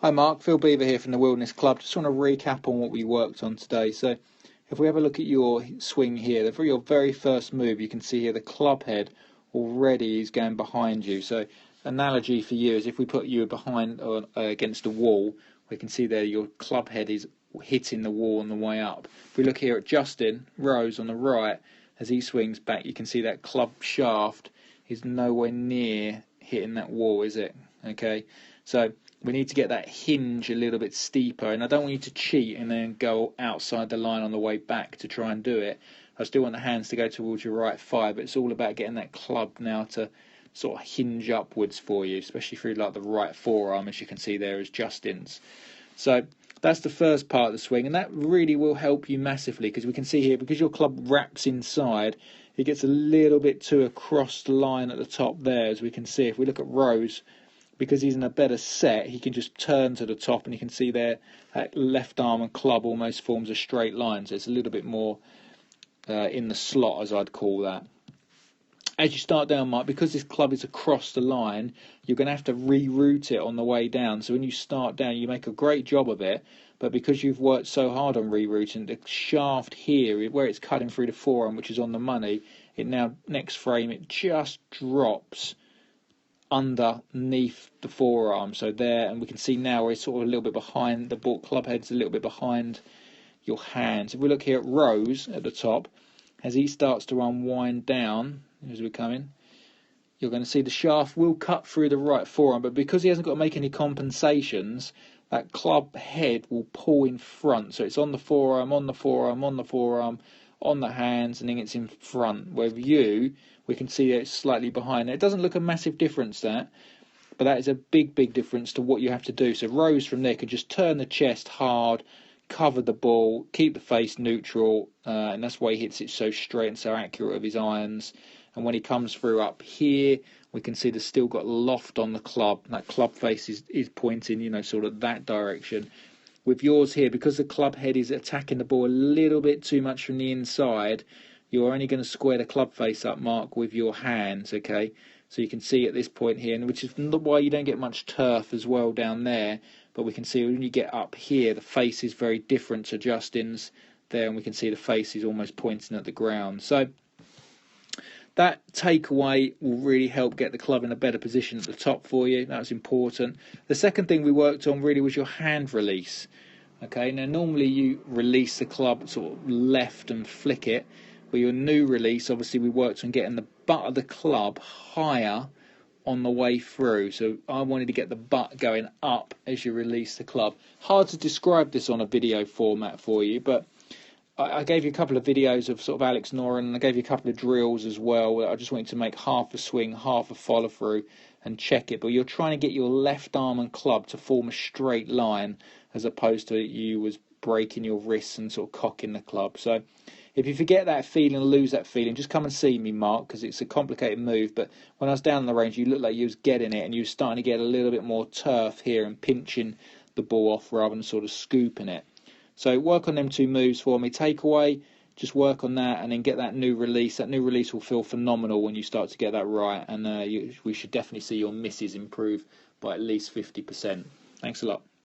Hi Mark, Phil Beever here from the Wilderness Club. Just want to recap on what we worked on today. So if we have a look at your swing here, for your very first move, you can see here the club head already is going behind you. So analogy for you is if we put you behind against a wall, we can see there your club head is hitting the wall on the way up. If we look here at Justin Rose on the right, as he swings back, you can see that club shaft is nowhere near hitting that wall, is it? Okay, so we need to get that hinge a little bit steeper, and I don't want you to cheat and then go outside the line on the way back to try and do it. I still want the hands to go towards your right thigh, but it's all about getting that club now to sort of hinge upwards for you, especially through like the right forearm, as you can see there is Justin's. So that's the first part of the swing, and that really will help you massively, because we can see here, because your club wraps inside, it gets a little bit too across the line at the top there, as we can see. If we look at Rose, because he's in a better set, he can just turn to the top, and you can see there that left arm and club almost forms a straight line, so it's a little bit more in the slot, as I'd call that. As you start down, Mark, because this club is across the line, you're going to have to reroute it on the way down. So when you start down, you make a great job of it, but because you've worked so hard on rerouting, the shaft here, where it's cutting through the forearm, which is on the money, it now, next frame, it just drops underneath the forearm. So there, and we can see now where it's sort of a little bit behind, the ball club head's a little bit behind your hands. If we look here at Rose at the top, as he starts to unwind down, as we're coming, you're going to see the shaft will cut through the right forearm, but because he hasn't got to make any compensations, that club head will pull in front. So it's on the forearm, on the forearm, on the forearm, on the hands, and then it's in front. With you, we can see that it's slightly behind. It doesn't look a massive difference, that, but that is a big, big difference to what you have to do. So Rose from there can just turn the chest hard, cover the ball, keep the face neutral, and that's why he hits it so straight and so accurate with his irons. And when he comes through up here, we can see there's still got loft on the club. That club face is pointing, you know, sort of that direction. With yours here, because the club head is attacking the ball a little bit too much from the inside, you're only going to square the club face up, Mark, with your hands, okay? So you can see at this point here, and which is why you don't get much turf as well down there, but we can see when you get up here, the face is very different to Justin's there, and we can see the face is almost pointing at the ground. So that takeaway will really help get the club in a better position at the top for you. That's important. The second thing we worked on really was your hand release. Okay, now normally you release the club sort of left and flick it, but your new release, obviously we worked on getting the butt of the club higher on the way through. So I wanted to get the butt going up as you release the club. Hard to describe this on a video format for you, but I gave you a couple of videos of sort of Alex Noren, and I gave you a couple of drills as well. I just wanted to make half a swing, half a follow through and check it. But you're trying to get your left arm and club to form a straight line, as opposed to you was breaking your wrists and sort of cocking the club. So if you forget that feeling, lose that feeling, just come and see me, Mark, because it's a complicated move. But when I was down the range, you looked like you was getting it, and you were starting to get a little bit more turf here and pinching the ball off rather than sort of scooping it. So work on them two moves for me. Takeaway, just work on that, and then get that new release. That new release will feel phenomenal when you start to get that right, and we should definitely see your misses improve by at least 50%. Thanks a lot.